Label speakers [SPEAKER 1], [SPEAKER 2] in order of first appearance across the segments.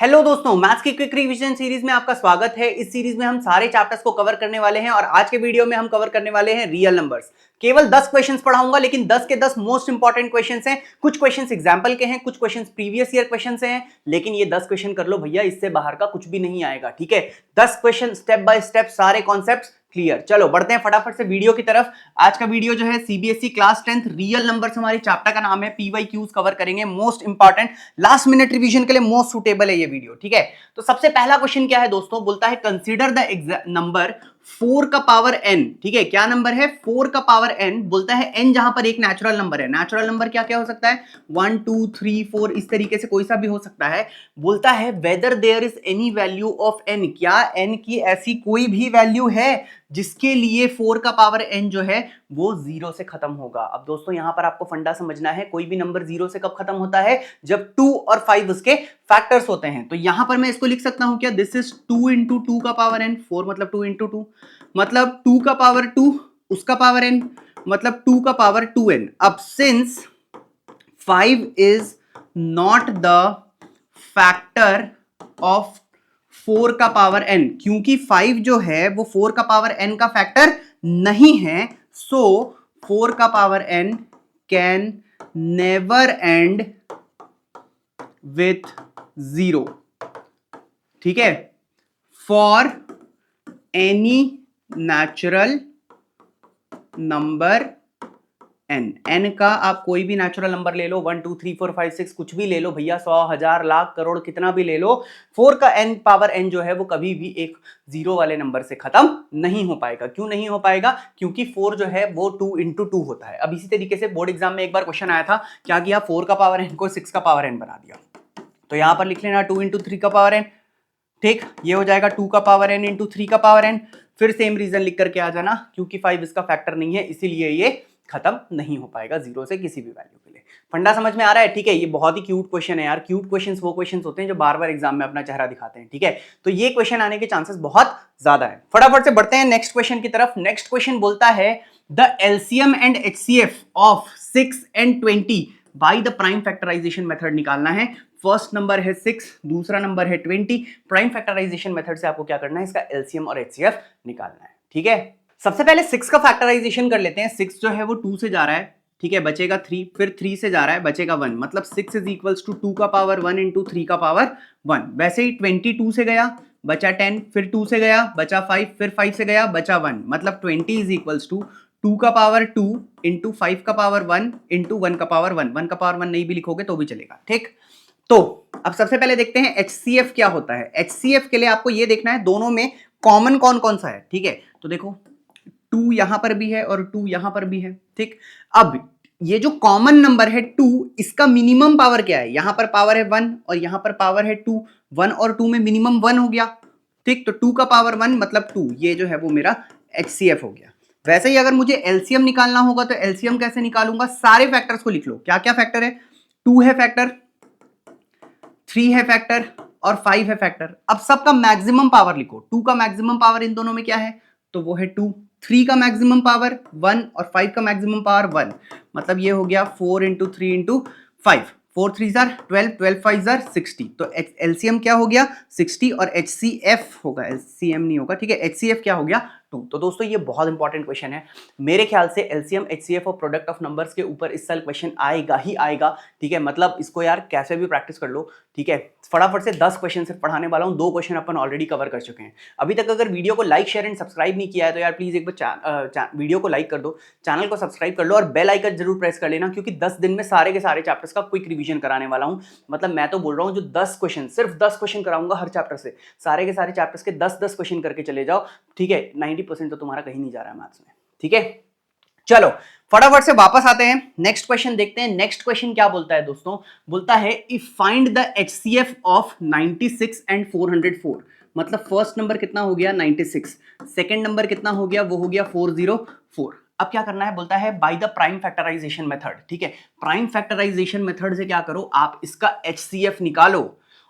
[SPEAKER 1] Hello दोस्तों, maths की quick revision series में आपका स्वागत है। इस सीरीज में हम सारे चैप्टर्स को कवर करने वाले हैं और आज के वीडियो में हम कवर करने वाले हैं रियल नंबर्स। केवल 10 क्वेश्चंस पढ़ाऊंगा, लेकिन 10 के 10 मोस्ट इंपॉर्टेंट क्वेश्चंस हैं। कुछ क्वेश्चंस एग्जांपल के हैं, कुछ क्वेश्चंस प्रीवियस ईयर क्वेश्चंस हैं, लेकिन ये 10 क्वेश्चन कर लो भैया, इससे बाहर का कुछ भी नहीं आएगा। ठीक है, 10 क्वेश्चन स्टेप बाय स्टेप, सारे कॉन्सेप्ट्स क्लियर। चलो बढ़ते हैं फटाफट से वीडियो की तरफ। आज का वीडियो जो है सीबीएसई क्लास 10 रियल नंबर्स, हमारे चैप्टर का नाम है। पीवाईक्यूज कवर करेंगे, most important, last minute revision के लिए मोस्ट सुटेबल है ये वीडियो। ठीक है, तो सबसे पहला क्वेश्चन क्या है दोस्तों, बोलता है कंसीडर द नंबर 4 का पावर n। ठीक है, क्या नंबर है? 4 का पावर n। बोलता है n जहां पर एक नेचुरल नंबर है। नेचुरल नंबर क्या क्या हो सकता है? 1 2 3 4, इस तरीके से कोई सा भी हो सकता है। बोलता है whether there is any value of n, क्या n की ऐसी कोई भी वैल्यू है जिसके लिए 4 का पावर n जो है वो 0 से खत्म होगा। अब दोस्तों यहां पर आपको फंडा समझना है, कोई भी नंबर 0 से कब खत्म होता है? जब 2 और 5 उसके फैक्टर्स होते हैं। तो यहां पर मैं इसको लिख सकता हूं क्या? दिस इज 2 इंटू 2 का पावर n। 4 मतलब 2 इंटू 2, मतलब 2 का पावर 2 उसका पावर n, मतलब 2 का पावर 2n। अब since 5 is not the factor of 4 का पावर n, क्योंकि 5 जो है वो 4 का पावर n का फैक्टर नहीं है, सो 4 का power n can never and with 0। ठीक है, for any natural number n का आप कोई भी नेचुरल नंबर ले लो, 1 2 3 4 5 6 कुछ भी ले लो भैया, 100 1000 लाख करोड़ कितना भी ले लो, 4 का n पावर n जो है वो कभी भी एक जीरो वाले नंबर से खत्म नहीं हो पाएगा। क्यों नहीं हो पाएगा? क्योंकि 4 जो है वो 2 इंटू 2 होता है। अब इसी तरीके से बोर्ड एग्जाम में एक बार क्वेश्चन आया था, क्या किया? 4 का पावर n को 6 का पावर n बना दिया। तो यहां पर लिख लेना 2 इंटू 3 का पावर n। ठीक, ये हो जाएगा 2 का पावर n इंटू 3 का पावर n। फिर सेम रीजन लिख करके आ जाना, क्योंकि 5 इसका फैक्टर नहीं है, इसीलिए ये खत्म नहीं हो पाएगा 0 से किसी भी वैल्यू के लिए। फंडा समझ में आ रहा है? ठीक है, ये बहुत ही क्यूट क्वेश्चन है यार। क्यूट क्वेश्चंस वो क्वेश्चंस होते हैं जो बार बार एग्जाम में अपना चेहरा दिखाते हैं। ठीक है, तो ये क्वेश्चन आने के चांसेस बहुत ज्यादा है। फटाफट से बढ़ते हैं नेक्स्ट क्वेश्चन की तरफ। नेक्स्ट क्वेश्चन बोलता है the LCM and HCF of 6 एंड 20 by the prime factorisation method निकालना है। फर्स्ट नंबर है 6, दूसरा नंबर है 20। प्राइम फैक्टराइजेशन मेथड से आपको क्या करना है? इसका एलसीएम और एचसीएफ निकालना है। ठीक है, सबसे पहले 6 का फैक्टराइजेशन कर लेते हैं। 6 जो है वो 2 से जा रहा है, ठीक है, बचेगा 3, फिर 3 से जा रहा है, बचेगा 1, मतलब 6 इज इक्वल्स टू 2 का पावर 1 इंटू 3 का पावर 1। वैसे ही 22 से गया, बचा 10, फिर 2 से गया, बचा 5, फिर 5 से गया, बचा 1, मतलब 20 इज इक्वल्स टू 2 का पावर 2 इंटू 5 का पावर 1 इंटू 1 का पावर 1। 1 का पावर 1 नहीं भी लिखोगे तो भी चलेगा। ठीक, तो अब सबसे पहले देखते हैं HCF क्या होता है। HCF के लिए आपको ये देखना है दोनों में कॉमन कौन कौन सा है। ठीक है, तो देखो 2 यहां पर भी है और 2 यहां पर भी है। ठीक, अब ये जो कॉमन नंबर है 2, इसका मिनिमम पावर क्या है? यहां पर पावर है 1 और यहां पर पावर है 2। 1 और 2 में मिनिमम 1 हो गया। ठीक, तो 2 का पावर 1 मतलब 2, ये जो है वो मेरा HCF हो गया। वैसे ही अगर मुझे एलसीएम निकालना होगा तो एलसीएम कैसे निकालूंगा? सारे फैक्टर्स को लिख लो। क्या क्या फैक्टर है? 2 है फैक्टर, 3 है फैक्टर और 5 है फैक्टर। अब सबका मैक्सिमम पावर लिखो। 2 का मैक्सिमम पावर इन दोनों में क्या है? तो वो है 2। 3 का मैक्सिमम पावर 1 और 5 का मैक्सिमम पावर 1, मतलब ये हो गया 4 इंटू 3 इंटू 5। 4 3 jar 12, 12 5 jar 60। तो एलसीएम क्या हो गया? 60 और एचसीएफ होगा, एलसीएम नहीं होगा। ठीक है, एचसीएफ क्या हो गया? 2। तो दोस्तों ये बहुत इंपॉर्टेंट क्वेश्चन है। मेरे ख्याल से एलसीएम एचसीएफ और प्रोडक्ट ऑफ नंबर्स के ऊपर इस साल क्वेश्चन आएगा ही आएगा। ठीक है, मतलब इसको यार कैसे भी प्रैक्टिस कर लो। ठीक है, फटाफट से 10 क्वेश्चन सिर्फ पढ़ाने वाला हूं, 2 क्वेश्चन अपन ऑलरेडी कवर कर चुके हैं। अभी तक अगर वीडियो को लाइक शेयर एंड सब्सक्राइब नहीं किया है तो यार प्लीज एक बार वीडियो को लाइक कर दो, चैनल को सब्सक्राइब कर लो और बेल आइकन जरूर प्रेस कर लेना, क्योंकि 10 दिन में सारे के सारे चैप्टर्स का क्विक रिवीजन कराने वाला हूं। मतलब मैं तो बोल रहा हूं जो 10 क्वेश्चन, सिर्फ 10 क्वेश्चन कराऊंगा हर चैप्टर से, सारे के सारे चैप्टर्स के 10-10 क्वेश्चन करके चले जाओ। ठीक है, 90% तो तुम्हारा कहीं नहीं जा रहा है मैथ्स में। ठीक है, चलो फटाफट से वापस आते हैं, नेक्स्ट क्वेश्चन देखते हैं। नेक्स्ट क्वेश्चन क्या बोलता है दोस्तों? बोलता है if find the HCF of 96 and 404। मतलब फर्स्ट नंबर कितना हो गया? 96। सेकंड नंबर कितना हो गया? वो हो गया 404। अब क्या करना है? बोलता है by the prime factorisation method. ठीक है, प्राइम फैक्टराइजेशन मेथड से क्या करो? आप इसका HCF निकालो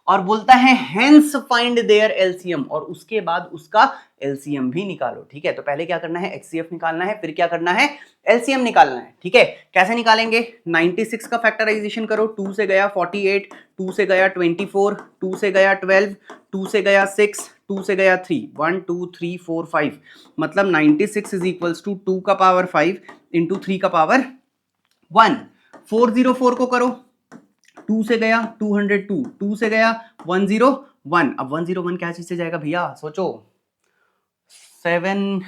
[SPEAKER 1] और बोलता है हेंस फाइंड देयर एलसीएम, और उसके बाद उसका एलसीएम भी निकालो। ठीक है, तो पहले क्या करना है, एचसीएफ निकालना है, फिर क्या करना है, एलसीएम निकालना है। ठीक है, कैसे निकालेंगे, 96 का फैक्टराइजेशन करो, 2 से गया 48, 2 से गया 24, 2 से गया 12, 2 से गया 6, 2 से गया 3, 1 2 3 4 5, मतलब 96 इज इक्वल्स टू 2 का पावर 5 इंटू 3 का पावर 1। 404 को करो, 2 से गया 202, 2 से गया 101, अब 101 क्या चीज से जाएगा भैया, सोचो, 7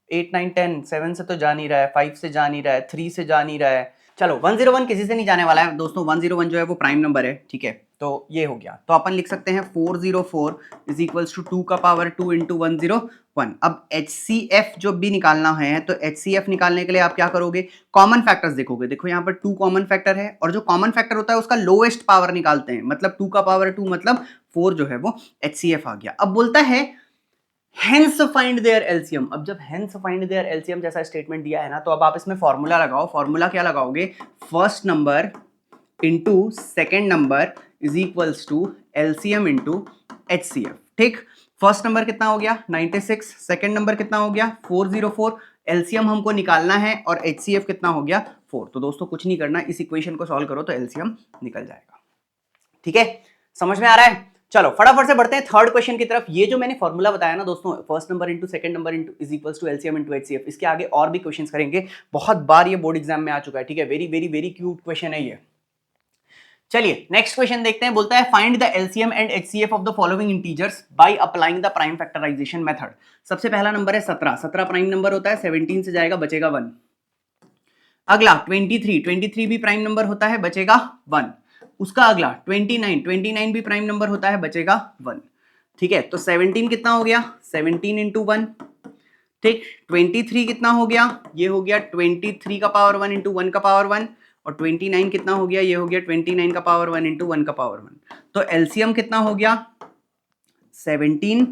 [SPEAKER 1] 8 9 10, 7 से तो जा नहीं रहा है, 5 से जा नहीं रहा है, 3 से जा नहीं रहा है, चलो 101 किसी से नहीं जाने वाला है दोस्तों, 101 जो है वो प्राइम नंबर है। ठीक है, तो ये हो गया, तो अपन लिख सकते हैं 404 इज इक्वल्स टू 2 का पावर 2 इंटू 101। अब HCF जो भी निकालना है, तो HCF निकालने के लिए आप क्या करोगे, कॉमन फैक्टर्स देखोगे, देखो यहाँ पर 2 कॉमन फैक्टर है, और जो कॉमन फैक्टर होता है उसका लोएस्ट पावर निकालते हैं, मतलब 2 का पावर 2 मतलब 4 जो है वो HCF आ गया। अब बोलता है हेंस फाइंड देयर एलसीएम, अब जब हेंस फाइंड देयर एलसीएम जैसा स्टेटमेंट दिया है ना, तो अब आप इसमें फॉर्मूला लगाओ, फॉर्मूला क्या लगाओगे, first number into second number is equals to LCM into HCF. ठीक, फर्स्ट नंबर कितना हो गया 96, सेकेंड नंबर कितना हो गया 404, एलसीएम हमको निकालना है, और एचसीएफ कितना हो गया 4। तो दोस्तों कुछ नहीं करना, इस इक्वेशन को सॉल्व करो तो एलसीएम निकल जाएगा। ठीक है, समझ में आ रहा है, चलो फटाफट से बढ़ते हैं थर्ड क्वेश्चन की तरफ। ये जो मैंने फॉर्मूला बताया ना दोस्तों, first number into second number into is equals to LCM into HCF, इसके आगे और भी क्वेश्चंस करेंगे, बहुत बार ये बोर्ड एग्जाम में आ चुका है। ठीक है, very very very cute question है ये। चलिए नेक्स्ट क्वेश्चन देखते हैं, बोलता है find the LCM and HCF of the following integers by applying the prime factorisation method. सबसे पहला नंबर है 17, 17 प्राइम नंबर होता है, 17 से जाएगा बचेगा 1। अगला 23, 23 भी प्राइम नंबर होता है, बचेगा 1। उसका अगला 29, 29 भी प्राइम नंबर होता है, बचेगा 1। ठीक है, तो 17 कितना हो गया, 17 इंटू 1। ठीक, 23 कितना हो गया, ये हो गया 23 का पावर 1 इंटू 1 का पावर 1, और 29 कितना हो गया, ये हो गया 29 का पावर 1 इंटू 1 का पावर 1। तो एलसीएम कितना हो गया, 17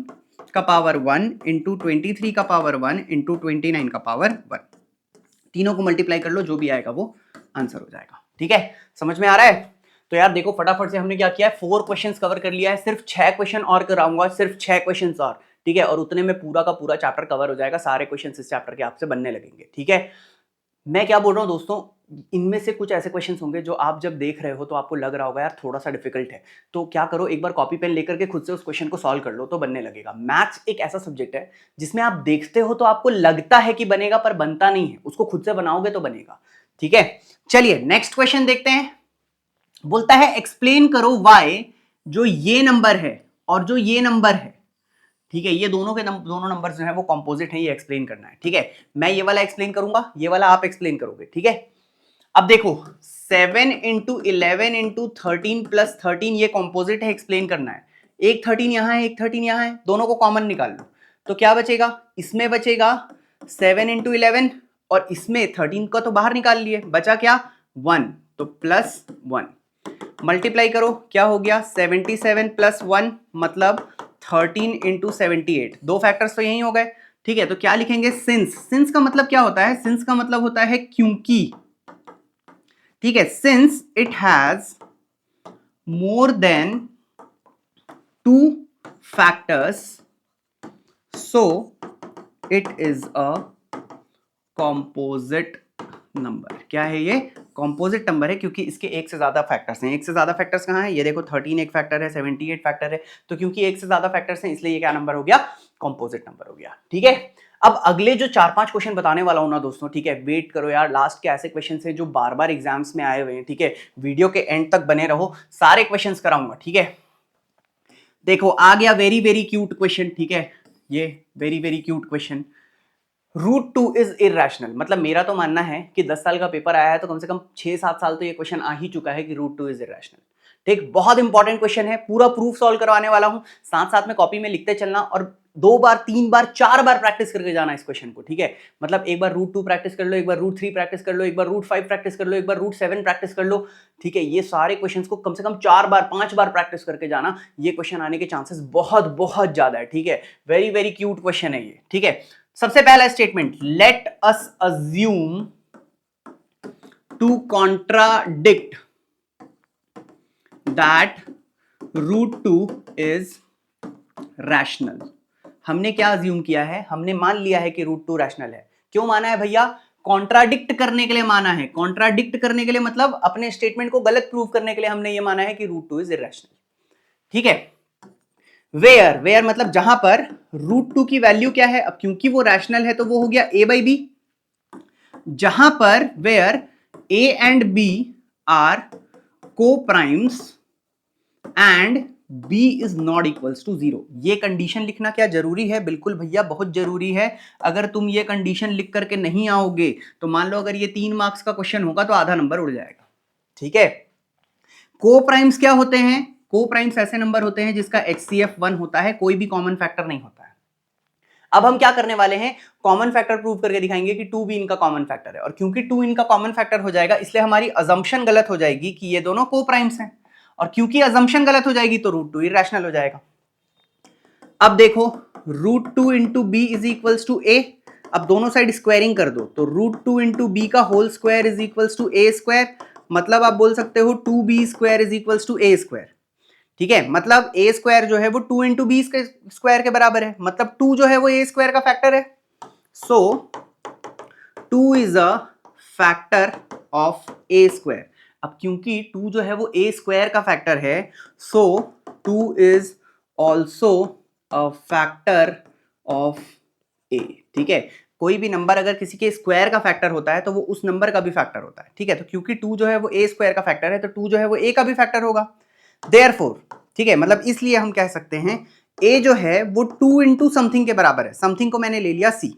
[SPEAKER 1] का पावर 1 इंटू 23 का पावर 1 इंटू 29 का पावर 1, तीनों को मल्टीप्लाई कर लो, जो भी आएगा वो आंसर हो जाएगा। ठीक है, समझ में आ रहा है, तो यार देखो फटाफट से हमने क्या किया है, 4 क्वेश्चंस कवर कर लिया है, सिर्फ 6 क्वेश्चन और कराऊंगा, सिर्फ 6 क्वेश्चंस और। ठीक है, और उतने में पूरा का पूरा चैप्टर कवर हो जाएगा, सारे क्वेश्चंस इस चैप्टर के आपसे बनने लगेंगे। ठीक है, मैं क्या बोल रहा हूं दोस्तों, इनमें से कुछ ऐसे क्वेश्चंस होंगे जो आप जब देख रहे हो तो आपको लग रहा होगा यार थोड़ा सा डिफिकल्ट है, तो क्या करो, एक बार कॉपी पेन लेकर के खुद से उस क्वेश्चन को सॉल्व कर लो, तो बनने लगेगा। मैथ्स एक ऐसा सब्जेक्ट है जिसमें आप देखते हो तो आपको लगता है कि बनेगा, पर बनता नहीं है, उसको खुद से बनाओगे तो बनेगा। ठीक है, चलिए नेक्स्ट क्वेश्चन देखते हैं। बोलता है एक्सप्लेन करो वाई जो ये नंबर है और जो ये नंबर है, ठीक है, ये दोनों के दोनों नंबर जो है वो कंपोजिट है, ये एक्सप्लेन करना है। ठीक है, मैं ये वाला एक्सप्लेन करूंगा, ये वाला आप एक्सप्लेन करोगे। ठीक है, अब देखो 7 इंटू 11 इंटू 13 प्लस 13 ये कंपोजिट है, एक्सप्लेन करना है। एक 13 यहां है, एक 13 यहां है, दोनों को कॉमन निकाल लो, तो क्या बचेगा, इसमें बचेगा 7 इंटू 11, और इसमें 13 का तो बाहर निकाल लिए, बचा क्या 1, तो प्लस 1, मल्टीप्लाई करो, क्या हो गया 77 प्लस 1 मतलब 13 इंटू 78, दो फैक्टर्स तो यही हो गए। ठीक है, तो क्या लिखेंगे, सिंस, सिंस का मतलब क्या होता है, सिंस का मतलब होता है क्योंकि। ठीक है, since it has more than 2 factors so it is a composite number. क्या है ये, कॉम्पोजिट नंबर है, क्योंकि इसके एक से ज्यादा फैक्टर्स हैं। एक से ज्यादा फैक्टर्स कहां है, ये देखो 13 एक फैक्टर है, 78 फैक्टर है, तो क्योंकि एक से ज्यादा फैक्टर्स हैं इसलिए ये क्या नंबर हो गया, कॉम्पोजिट नंबर हो गया। ठीक है, अब अगले जो 4-5 क्वेश्चन बताने वाला हूं ना दोस्तों, ठीक है, वेट करो यार, लास्ट के ऐसे क्वेश्चन है जो बार बार एग्जाम्स में आए हुए हैं। ठीक है, वीडियो के एंड तक बने रहो, सारे क्वेश्चन कराऊंगा। ठीक है, देखो आ गया वेरी वेरी क्यूट क्वेश्चन। ठीक है, ये very very cute question, √2 is irrational, मतलब मेरा तो मानना है कि 10 साल का पेपर आया है तो कम से कम 6-7 साल तो ये क्वेश्चन आ ही चुका है कि √2 इज इरेशनल। ठीक, बहुत इंपॉर्टेंट क्वेश्चन है, पूरा प्रूफ सॉल्व करवाने वाला हूं, साथ साथ में कॉपी में लिखते चलना, और 2 बार 3 बार 4 बार प्रैक्टिस करके जाना इस क्वेश्चन को। ठीक है, मतलब एक बार √2 प्रैक्टिस कर लो, एक बार √3 प्रैक्टिस कर लो, एक बार √5 प्रैक्टिस कर लो, एक बार √7 प्रैक्टिस कर लो। ठीक है, ये सारे क्वेश्चंस को कम से कम 4 बार 5 बार प्रैक्टिस करके जाना, ये क्वेश्चन आने के चांसेस बहुत बहुत ज्यादा है। ठीक है, वेरी वेरी क्यूट क्वेश्चन है ये। ठीक है, सबसे पहला statement, let us assume to contradict that root two is rational. हमने क्या अज्यूम किया है, हमने मान लिया है कि रूट टू रैशनल है। क्यों माना है भैया? कॉन्ट्राडिक्ट करने के लिए माना है। कॉन्ट्राडिक्ट करने के लिए मतलब अपने स्टेटमेंट को गलत प्रूव करने के लिए हमने ये माना है कि रूट टू इज इरैशनल। ठीक है। वेयर मतलब जहां पर रूट टू की वैल्यू क्या है, अब क्योंकि वो रैशनल है तो वो हो गया a बाई बी। जहां पर where a and b are coprimes and b is not equals to 0। ये कंडीशन लिखना क्या जरूरी है? बिल्कुल भैया, बहुत जरूरी है। अगर तुम ये कंडीशन लिख करके नहीं आओगे तो मान लो अगर ये 3 मार्क्स का क्वेश्चन होगा तो आधा नंबर उड़ जाएगा। ठीक है। को प्राइम्स क्या होते हैं? को प्राइम्स ऐसे नंबर होते हैं जिसका HCF 1 होता है, कोई भी कॉमन फैक्टर नहीं होता है। अब हम क्या करने वाले हैं, कॉमन फैक्टर प्रूव करके दिखाएंगे कि 2 भी इनका कॉमन फैक्टर है। और क्योंकि 2 इनका कॉमन फैक्टर हो जाएगा इसलिए हमारी अजम्पशन गलत हो जाएगी कि ये दोनों को प्राइम्स हैं। और क्योंकि अजम्पशन गलत हो जाएगी तो रूट टू इरैशनल हो जाएगा। अब देखो, root two into B is equals to A. अब दोनों साइड स्क्वायरिंग कर दो तो रूट टू इंटू बी का whole square is equals to A square. मतलब आप बोल सकते हो 2b square is equals to A square. ठीक है, मतलब ए स्क्वायर जो है वो 2 इंटू बी स्क्वायर के बराबर है। मतलब 2 जो है वो ए स्क्वायर का फैक्टर है। So 2 is a factor of A square. अब क्योंकि 2 जो है वो ए स्क्वायर का फैक्टर है, so 2 is also a factor of A. ठीक है, कोई भी नंबर अगर किसी के स्क्वायर का फैक्टर होता है तो वो उस नंबर का भी फैक्टर होता है। ठीक है, तो क्योंकि 2 जो है वो ए स्क्वायर का फैक्टर है तो 2 जो है वो ए का भी फैक्टर होगा। देयरफॉर, ठीक है, मतलब इसलिए हम कह सकते हैं a जो है वो 2 इंटू समथिंग के बराबर है। समथिंग को मैंने ले लिया c।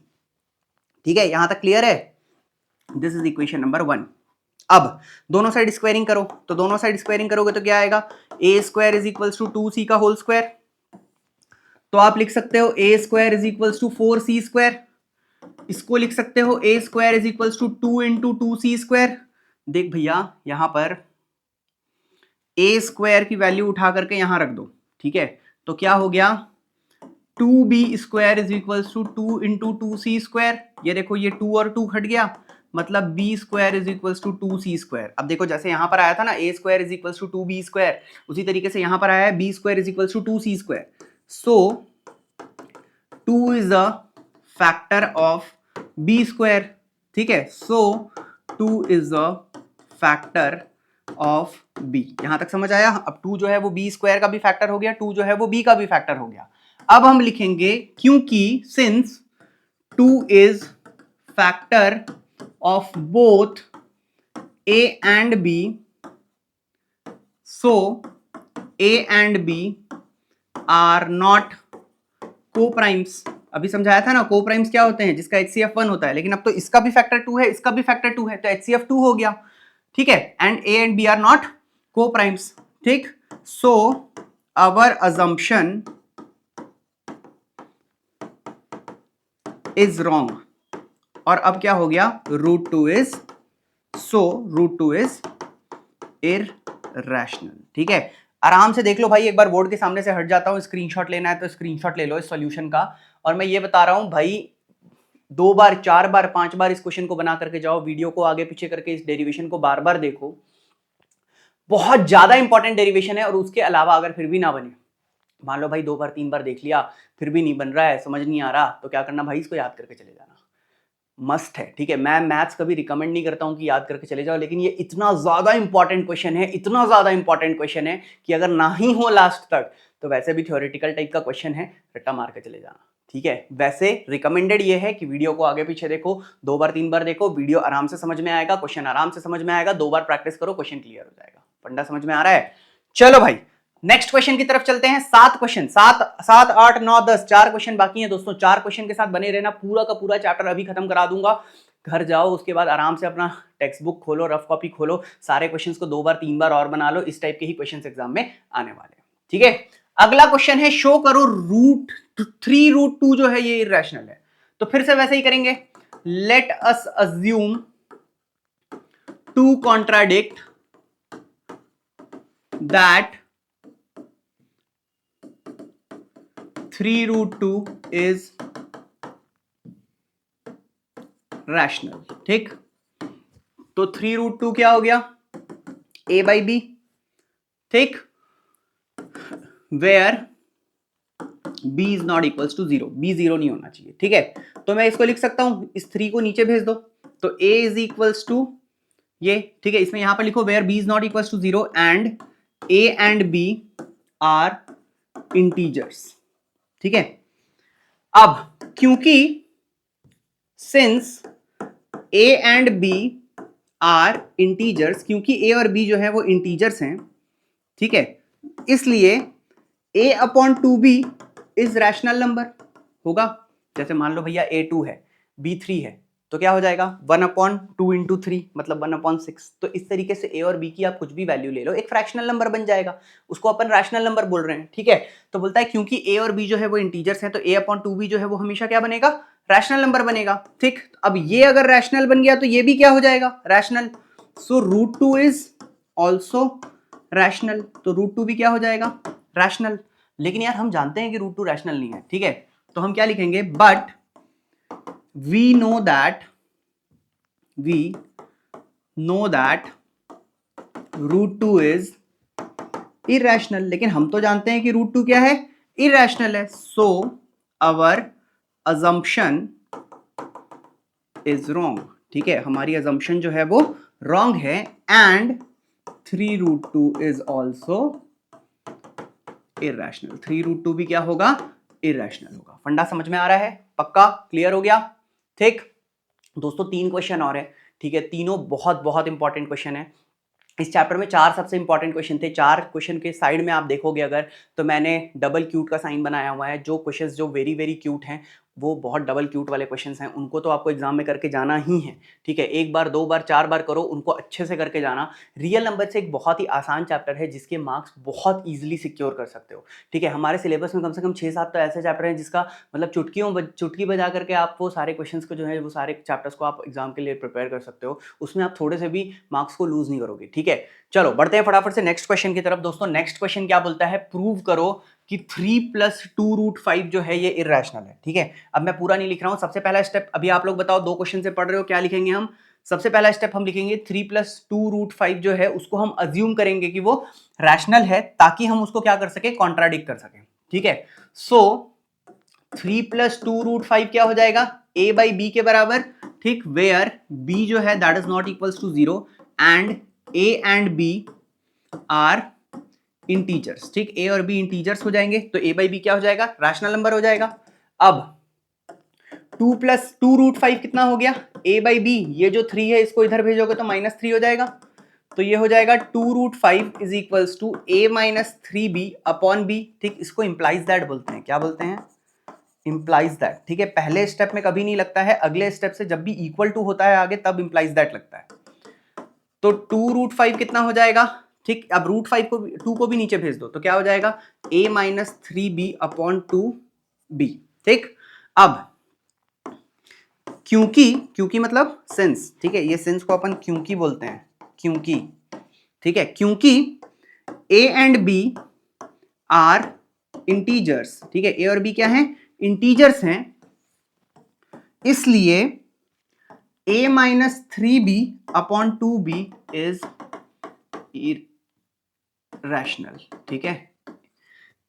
[SPEAKER 1] ठीक है, यहां तक क्लियर है? This is equation number 1। अब दोनों साइड स्क्वायरिंग करो तो दोनों साइड स्क्वायरिंग करोगे तो क्या आएगा, A square is equals to 2c का होल स्क्वायर। तो आप लिख सकते हो A square is equals to 4c square. इसको लिख सकते हो A square is equals to 2 into 2c square. देख भैया, यहां पर ए स्क्वायर की वैल्यू उठा करके यहां रख दो। ठीक है, तो क्या हो गया, 2b square is equals to 2 into 2c square. ये देखो, ये 2 और 2 हट गया, मतलब b square is equals to 2c square. अब देखो, जैसे यहां पर आया था ना a square is equals to 2b square, उसी तरीके से यहां पर आया है b square is equals to 2c square. So 2 is a factor of b square. ठीक है, so 2 is a factor of b। यहां तक समझ आया? अब 2 जो है वो b स्क्वायर का भी फैक्टर हो गया, 2 जो है वो b का भी फैक्टर हो गया। अब हम लिखेंगे क्योंकि since 2 is factor of both a and b, so a and b are not co primes. अभी समझाया था ना, को प्राइम्स क्या होते हैं, जिसका HCF 1 होता है। लेकिन अब तो इसका भी फैक्टर 2 है, इसका भी फैक्टर 2 है, तो HCF 2 हो गया। ठीक है, and a and b are not co primes. ठीक, so our assumption is wrong. और अब क्या हो गया, root two is, so root two is irrational. ठीक है, आराम से देख लो भाई, एक बार बोर्ड के सामने से हट जाता हूं, स्क्रीनशॉट लेना है तो स्क्रीनशॉट ले लो इस सॉल्यूशन का। और मैं ये बता रहा हूं भाई, 2 बार 4 बार 5 बार इस क्वेश्चन को बना करके जाओ, वीडियो को आगे पीछे करके इस डेरिवेशन को बार बार देखो। बहुत ज्यादा इंपॉर्टेंट डेरिवेशन है। और उसके अलावा अगर फिर भी ना बने, मान लो भाई 2 बार 3 बार देख लिया फिर भी नहीं बन रहा है, समझ नहीं आ रहा, तो क्या करना भाई, इसको याद करके चले जाना, मस्ट है। ठीक है, मैं मैथ्स कभी रिकमेंड नहीं करता हूं कि याद करके चले जाओ, लेकिन ये इतना ज्यादा इंपॉर्टेंट क्वेश्चन है, इतना ज्यादा इंपॉर्टेंट क्वेश्चन है कि अगर ना ही हो लास्ट तक तो वैसे भी थ्योरेटिकल टाइप का क्वेश्चन है, रट्टा मार के चले जाना। ठीक है, वैसे रिकमेंडेड ये है कि वीडियो को आगे पीछे देखो, 2 बार 3 बार देखो, वीडियो आराम से समझ में आएगा, क्वेश्चन आराम से समझ में आएगा, 2 बार प्रैक्टिस करो, क्वेश्चन क्लियर हो जाएगा। फंडा समझ में आ रहा है? चलो भाई, नेक्स्ट क्वेश्चन की तरफ चलते हैं। 7 क्वेश्चन, 7 7 8 9 10, 4 क्वेश्चन बाकी हैं दोस्तों। 4 क्वेश्चन के साथ बने रहना, पूरा का पूरा चैप्टर अभी खत्म करा दूंगा। घर जाओ, उसके बाद आराम से अपना टेक्स्ट बुक खोलो, रफ कॉपी खोलो, सारे क्वेश्चंस को 2 बार 3 बार और बना लो। इस टाइप के ही क्वेश्चंस एग्जाम में आने वाले हैं। ठीक है, अगला क्वेश्चन है, शो करो रूट 3 रूट 2 जो है ये इरैशनल है। तो फिर से वैसे ही करेंगे, let us assume 2 contradict that 3 root 2 is rational. ठीक, तो 3 रूट 2 क्या हो गया, a बाई बी। ठीक, where b is not equals to 0, b 0 नहीं होना चाहिए, ठीक है। तो मैं इसको लिख सकता हूं, इस 3 को नीचे भेज दो, तो a इज इक्वल्स टू ये, ठीक है। इसमें यहां पर लिखो where b is not equals to 0 and a and b are integers, ठीक है। अब क्योंकि since a and b are integers, क्योंकि a और b जो है वो इंटीजर्स हैं, ठीक है, इसलिए a upon 2b is rational number होगा। जैसे मान लो भैया a2 है, b3 है, तो क्या हो जाएगा 1 अपॉन 2 इंटू 3 मतलब 1 अपॉन 6। तो इस तरीके से a और b की आप कुछ भी वैल्यू ले लो, एक फ्रैक्शनल नंबर बन जाएगा, उसको अपन रैशनल नंबर बोल रहे हैं, ठीक है। तो बोलता है क्योंकि a और b जो है वो इंटीजर्स हैं, तो a अपॉन 2b जो है वो हमेशा क्या बनेगा, रैशनल नंबर बनेगा, ठीक। अब ये अगर रैशनल बन गया तो ये भी क्या हो जाएगा, rational. So root 2 is also rational, तो रूट 2 भी क्या हो जाएगा, रैशनल। लेकिन यार हम जानते हैं कि रूट 2 रैशनल नहीं है, ठीक है। तो हम क्या लिखेंगे, but we know that root 2 is irrational. लेकिन हम तो जानते हैं कि रूट 2 क्या है, इरैशनल है। So our assumption is wrong, ठीक है, हमारी अजम्पशन जो है वो रॉन्ग है। And 3 root 2 is also irrational, 3 root 2 भी क्या होगा, इरैशनल होगा। फंडा समझ में आ रहा है, पक्का क्लियर हो गया, ठीक। दोस्तों 3 क्वेश्चन और है, ठीक है, तीनों बहुत बहुत इंपॉर्टेंट क्वेश्चन है। इस चैप्टर में 4 सबसे इंपॉर्टेंट क्वेश्चन थे। 4 क्वेश्चन के साइड में आप देखोगे अगर, तो मैंने डबल क्यूट का साइन बनाया हुआ है। जो क्वेश्चंस जो वेरी वेरी क्यूट हैं वो बहुत डबल क्यूट वाले क्वेश्चंस हैं, उनको तो आपको एग्जाम में करके जाना ही है, ठीक है। 1 बार 2 बार 4 बार करो, उनको अच्छे से करके जाना। रियल नंबर से एक बहुत ही आसान चैप्टर है जिसके मार्क्स बहुत ईजिली सिक्योर कर सकते हो, ठीक है। हमारे सिलेबस में कम से कम 6-7 तो ऐसे चैप्टर हैं जिसका मतलब चुटकी बजा करके आप वो सारे क्वेश्चंस को जो है वो सारे चैप्टर्स को आप एग्जाम के लिए प्रिपेयर कर सकते हो। उसमें आप थोड़े से भी मार्क्स को लूज नहीं करोगे, ठीक है। चलो बढ़ते हैं फटाफट से नेक्स्ट क्वेश्चन की तरफ। दोस्तों नेक्स्ट क्वेश्चन क्या बोलता है, प्रूव करो कि 3 + 2 रूट 5 जो है ये इरैशनल है, ठीक है। अब मैं पूरा नहीं लिख रहा हूं, सबसे पहला स्टेप अभी आप लोग बताओ, 2 क्वेश्चन से पढ़ रहे हो, क्या लिखेंगे हम। सबसे पहला स्टेप हम लिखेंगे 3 + 2 रूट 5 जो है उसको हम अज्यूम करेंगे कि वो रैशनल है, ताकि हम उसको क्या कर सके, कॉन्ट्राडिक्ट कर सके, ठीक है। सो 3 + 2 रूट 5 क्या हो जाएगा, a बाई बी के बराबर, ठीक, वेयर b जो है that is not equals to 0 and a and b are integers, ठीक। a और b इंटीजर्स हो जाएंगे तो a बाई बी क्या हो जाएगा, रैशनल नंबर हो जाएगा। अब 2 + 2 रूट 5 कितना हो गया, a बाई बी, ये जो 3 है इसको इधर भेजोगे तो -3 हो जाएगा, तो ये हो जाएगा 2 root 5 is equals to a minus 3b upon b, ठीक। इसको इंप्लाइज दैट बोलते हैं, क्या बोलते हैं, इंप्लाइज दैट, ठीक है। पहले स्टेप में कभी नहीं लगता है, अगले स्टेप से जब भी इक्वल टू होता है आगे तब इंप्लाइज दैट लगता है। तो 2 रूट 5 कितना हो जाएगा, ठीक। अब रूट 5 को 2 को भी नीचे भेज दो तो क्या हो जाएगा, a minus 3b upon 2b, ठीक। अब क्योंकि मतलब सिंस, ठीक है, ये सिंस को अपन क्योंकि बोलते हैं, क्योंकि, ठीक है, क्योंकि a and b are integers, ठीक है, a और b क्या हैं, इंटीजर्स हैं, इसलिए a minus 3b upon 2b is rational, ठीक है।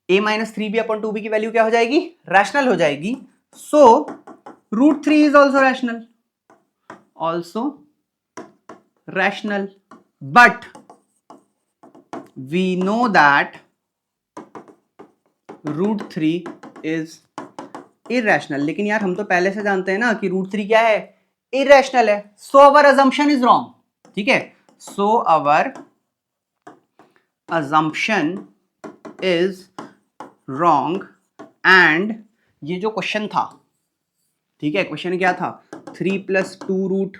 [SPEAKER 1] a minus 3b upon 2b की वैल्यू क्या हो जाएगी, रैशनल हो जाएगी। So root 3 is also rational, but we know that root 3 is irrational. लेकिन यार हम तो पहले से जानते हैं ना कि रूट 3 क्या है, इरैशनल है। So our assumption is wrong, ठीक है। So our assumption is wrong and ये जो क्वेश्चन था, ठीक है, क्वेश्चन क्या था, 3 + 2 रूट,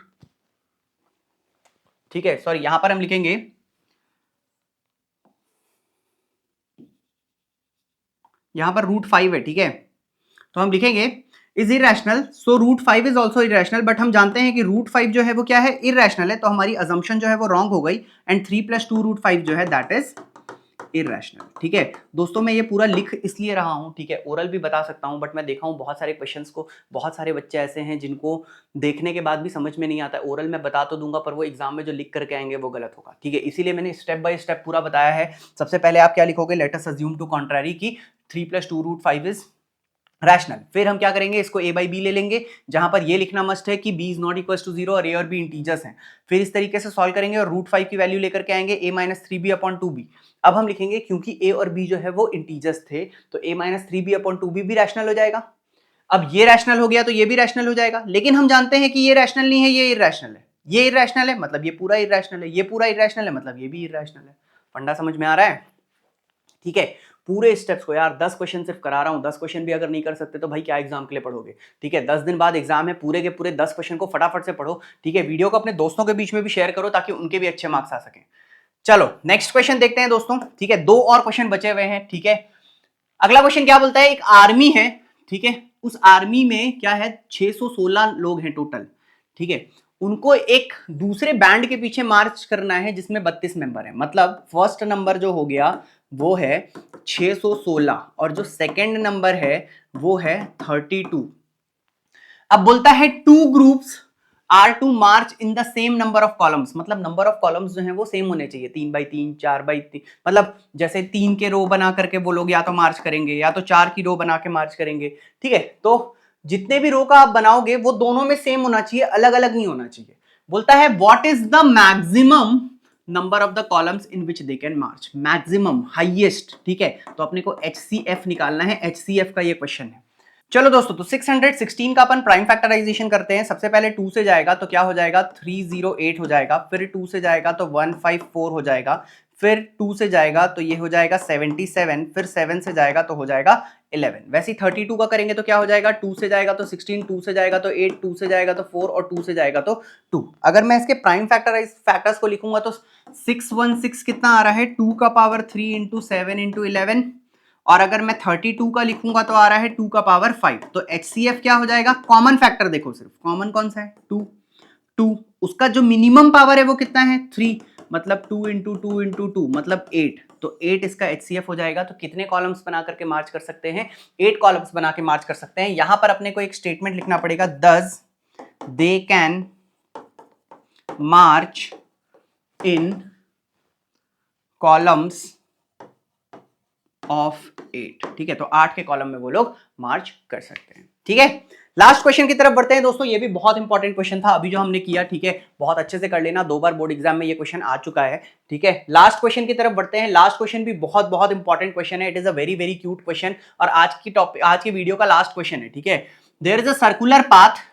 [SPEAKER 1] ठीक है, सॉरी यहां पर हम लिखेंगे, यहां पर रूट 5 है, ठीक है, तो हम लिखेंगे is irrational, so root 5 is also irrational. But हम जानते हैं कि रूट 5 जो है वो क्या है, इरैशनल है, तो हमारी अजम्पशन जो है वो रॉन्ग हो गई। एंड 3 + 2 रूट 5 जो है दैट इज इररेशनल। ठीक है दोस्तों, मैं ये पूरा लिख इसलिए रहा हूँ, ठीक है, ओरल भी बता सकता हूँ, बट मैं देखा हूँ बहुत सारे क्वेश्चंस को, बहुत सारे बच्चे ऐसे हैं जिनको देखने के बाद भी समझ में नहीं आता। ओरल मैं बता तो दूंगा पर वो एग्जाम में जो लिख करके आएंगे वो गलत होगा। ठीक है, इसीलिए मैंने स्टेप बाय स्टेप पूरा बताया है। सबसे पहले आप क्या लिखोगे, let us assume to contrary की 3 + 2√5 इज रैशनल। फिर हम क्या करेंगे, इसको a by b ले लेंगे, जहां पर ये लिखना मस्ट है कि b is not equal to 0 और a और b इंटीजर्स हैं। फिर इस तरीके से सॉल्व करेंगे और √5 की वैल्यू लेकर के आएंगे a - 3b/2b। अब हम लिखेंगे क्योंकि a और b जो है वो इंटीजर्स थे तो a - 3b/2b भी रैशनल हो जाएगा। अब ये रैशनल हो गया तो ये भी रैशनल हो जाएगा, लेकिन हम जानते हैं कि ये रैशनल नहीं है, ये इररेशनल है। ये इररेशनल है मतलब ये पूरा इररेशनल है, ये पूरा इररेशनल है मतलब ये भी इररेशनल है। फंडा समझ में आ रहा है? ठीक है, पूरे स्टेप्स को यार 10 क्वेश्चन सिर्फ करा रहा हूं, 10 क्वेश्चन भी अगर नहीं कर सकते तो भाई क्या एग्जाम के लिए पढ़ोगे। ठीक है, 10 दिन बाद एग्जाम है, पूरे के पूरे 10 क्वेश्चन को फटाफट से पढ़ो। ठीक है, वीडियो को अपने दोस्तों के बीच में भी शेयर करो ताकि उनके भी अच्छे मार्क्स आ सकें। चलो नेक्स्ट क्वेश्चन देखते हैं दोस्तों। ठीक है, 2 और क्वेश्चन बचे हुए हैं। ठीक है, अगला क्वेश्चन क्या बोलता है, एक आर्मी है, ठीक है, उस आर्मी में क्या है 616 लोग हैं टोटल। ठीक है, उनको एक दूसरे बैंड के पीछे मार्च करना है जिसमें 32 मेंबर है। मतलब फर्स्ट नंबर जो हो गया वो है 616 और जो सेकंड नंबर है वो है 32। अब बोलता है 2 groups are to march in the same number of columns. मतलब नंबर ऑफ कॉलम्स जो हैं वो सेम होने चाहिए, 3x3, 4x3। मतलब जैसे 3 के रो बना करके वो लोग या तो मार्च करेंगे या तो 4 की रो बना के मार्च करेंगे। ठीक है, तो जितने भी रो का आप बनाओगे वो दोनों में सेम होना चाहिए, अलग अलग नहीं होना चाहिए। बोलता है what is the maximum number of the columns in which they can March. Maximum, highest. ठीक है, तो अपने को HCF निकालना है, HCF का ये क्वेश्चन है। चलो दोस्तों, तो 616 का अपन प्राइम फैक्टराइजेशन करते हैं। सबसे पहले 2 से जाएगा तो क्या हो जाएगा, 308 हो जाएगा। फिर 2 से जाएगा तो 154 हो जाएगा। फिर 2 से जाएगा तो ये हो जाएगा 77। फिर 7 से जाएगा तो हो जाएगा 11। वैसे 32 का करेंगे तो क्या हो जाएगा, 2 से जाएगा तो 16, 2 से जाएगा तो 8, 2 से जाएगा तो 4 और 2 से जाएगा तो 2। अगर मैं इसके प्राइम फैक्टर्स को लिखूंगा तो 616 कितना आ रहा है, 2 का पावर 3 इंटू 7 इंटू 11। और अगर मैं 32 का लिखूंगा तो आ रहा है 2 का पावर 5। तो HCF क्या हो जाएगा, कॉमन फैक्टर देखो, सिर्फ कॉमन कौन सा है, 2। 2 उसका जो मिनिमम पावर है वो कितना है, 3। मतलब 2 इंटू 2 इंटू 2 मतलब 8। तो 8 इसका HCF हो जाएगा। तो कितने कॉलम्स बना करके मार्च कर सकते हैं, 8 कॉलम्स बना के मार्च कर सकते हैं। यहां पर अपने को एक स्टेटमेंट लिखना पड़ेगा, दस they can March in columns of 8। ठीक है, तो 8 के कॉलम में वो लोग मार्च कर सकते हैं। ठीक है, लास्ट क्वेश्चन की तरफ बढ़ते हैं दोस्तों। ये भी बहुत इंपॉर्टेंट क्वेश्चन था अभी जो हमने किया। ठीक है, बहुत अच्छे से कर लेना, 2 बार बोर्ड एग्जाम में ये क्वेश्चन आ चुका है। ठीक है, लास्ट क्वेश्चन की तरफ बढ़ते हैं। लास्ट क्वेश्चन भी बहुत बहुत इंपॉर्टेंट क्वेश्चन है। It is a very very cute question और आज की वीडियो का लास्ट क्वेश्चन है। ठीक है, there is a circular path,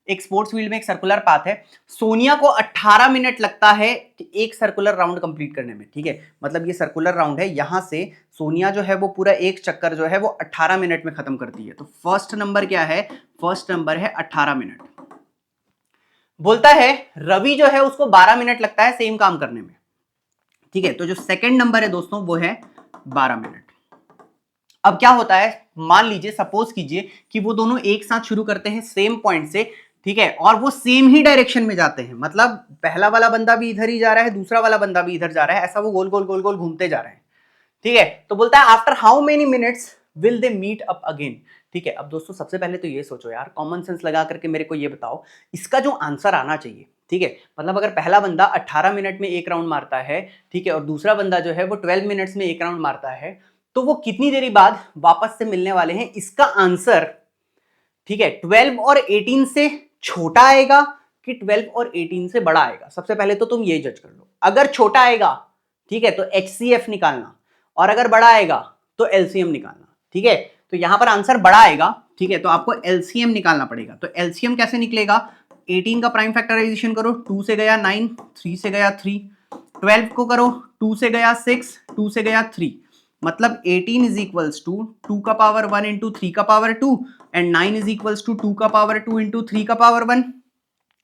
[SPEAKER 1] एक स्पोर्ट्स फील्ड में एक सर्कुलर पाथ है। सोनिया को 18 मिनट लगता है एक सर्कुलर राउंड कंप्लीट करने में। ठीक है, मतलब ये सर्कुलर राउंड है, यहां से सोनिया जो है वो पूरा एक चक्कर जो है वो 18 मिनट में खत्म करती है। तो फर्स्ट नंबर क्या है, फर्स्ट नंबर है 18 मिनट। बोलता है रवि जो है उसको 12 मिनट लगता है सेम काम करने में। ठीक है, तो जो सेकंड नंबर है दोस्तों वो है 12 मिनट। अब क्या होता है, मान लीजिए, सपोज कीजिए कि वो दोनों एक साथ शुरू करते हैं सेम पॉइंट से। ठीक है, और वो सेम ही डायरेक्शन में जाते हैं। मतलब पहला वाला बंदा भी इधर ही जा रहा है, दूसरा वाला बंदा भी इधर जा रहा है, ऐसा वो गोल गोल गोल गोल घूमते जा रहे हैं। ठीक है, तो बोलता है after how many minutes will they meet up again. ठीक है, अब दोस्तों सबसे पहले तो ये सोचो यार, कॉमन सेंस लगा करके मेरे को ये बताओ, इसका जो आंसर आना चाहिए। ठीक है, मतलब अगर पहला बंदा 18 मिनट में एक राउंड मारता है, ठीक है, और दूसरा बंदा जो है वो 12 मिनट्स में एक राउंड मारता है, तो वो कितनी देरी बाद वापस से मिलने वाले हैं, इसका आंसर। ठीक है, 12 और 18 से छोटा आएगा कि 12 और 18 से बड़ा आएगा। सबसे पहले तो तुम ये जज कर लो। अगर छोटा आएगा, ठीक है, तो HCF निकालना, और अगर बड़ा आएगा तो LCM निकालना। ठीक है, तो यहां पर आंसर बड़ा आएगा। ठीक है, तो आपको LCM निकालना पड़ेगा। तो LCM कैसे निकलेगा, 18 का प्राइम फैक्टराइजेशन करो, 2 से गया 9, 3 से गया 3, 12 को करो, 2 से गया 6, 2 से गया 3, मतलब 18 इज इक्वल्स टू 2 का पावर 1 इंटू 3 का power 2 and 9 is equals to 2 का पावर 2 इंटू 3 का पावर 1।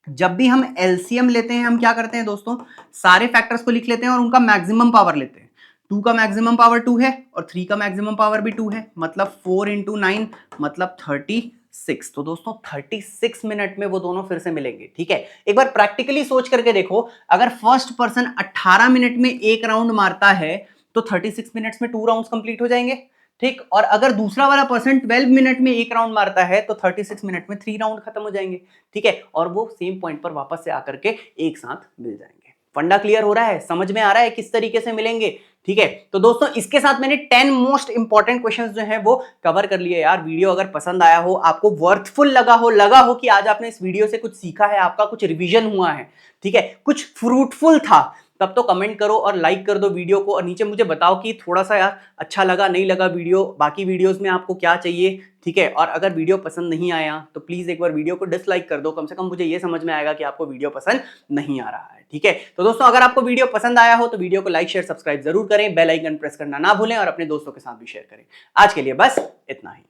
[SPEAKER 1] जब भी हम LCM लेते हैं हम क्या करते हैं दोस्तों, सारे फैक्टर्स को लिख लेते हैं और उनका मैक्सिमम पावर लेते हैं। 2 का मैक्सिमम पावर 2 है और 3 का मैक्सिमम पावर भी 2 है, मतलब 4 इंटू 9 मतलब 36। तो दोस्तों 36 मिनट में वो दोनों फिर से मिलेंगे। ठीक है, एक बार प्रैक्टिकली सोच करके देखो, अगर फर्स्ट पर्सन 18 मिनट में एक राउंड मारता है तो 36 मिनट्स में 2 राउंड्स कंप्लीट हो जाएंगे, ठीक। और अगर दूसरा वाला पर्सन 12 मिनट में 1 राउंड मारता है तो 36 मिनट में 3 राउंड खत्म हो जाएंगे, ठीक है, और वो सेम पॉइंट पर वापस से आकर के एक साथ मिल जाएंगे। फंडा क्लियर हो रहा है, समझ में आ रहा है किस तरीके से मिलेंगे, ठीक है। तो दोस्तों इसके साथ मैंने 10 मोस्ट इंपॉर्टेंट क्वेश्चंस जो हैं वो कवर कर लिए यार। वीडियो अगर पसंद आया हो, आपको वर्थफुल लगा हो कि आज आपने इस वीडियो से कुछ सीखा है, आपका कुछ रिवीजन हुआ है, ठीक है, कुछ फ्रूटफुल था, तब तो कमेंट करो और लाइक कर दो वीडियो को, और नीचे मुझे बताओ कि थोड़ा सा यार अच्छा लगा नहीं लगा वीडियो, बाकी वीडियोस में आपको क्या चाहिए, ठीक है। और अगर वीडियो पसंद नहीं आया तो प्लीज एक बार वीडियो को डिसलाइक कर दो, कम से कम मुझे ये समझ में आएगा कि आपको वीडियो पसंद नहीं आ रहा है, ठीक है। तो दोस्तों अगर आपको वीडियो पसंद आया हो तो वीडियो को लाइक शेयर सब्सक्राइब जरूर करें, बेल आइकन प्रेस करना ना भूलें और अपने दोस्तों के साथ भी शेयर करें। आज के लिए बस इतना ही।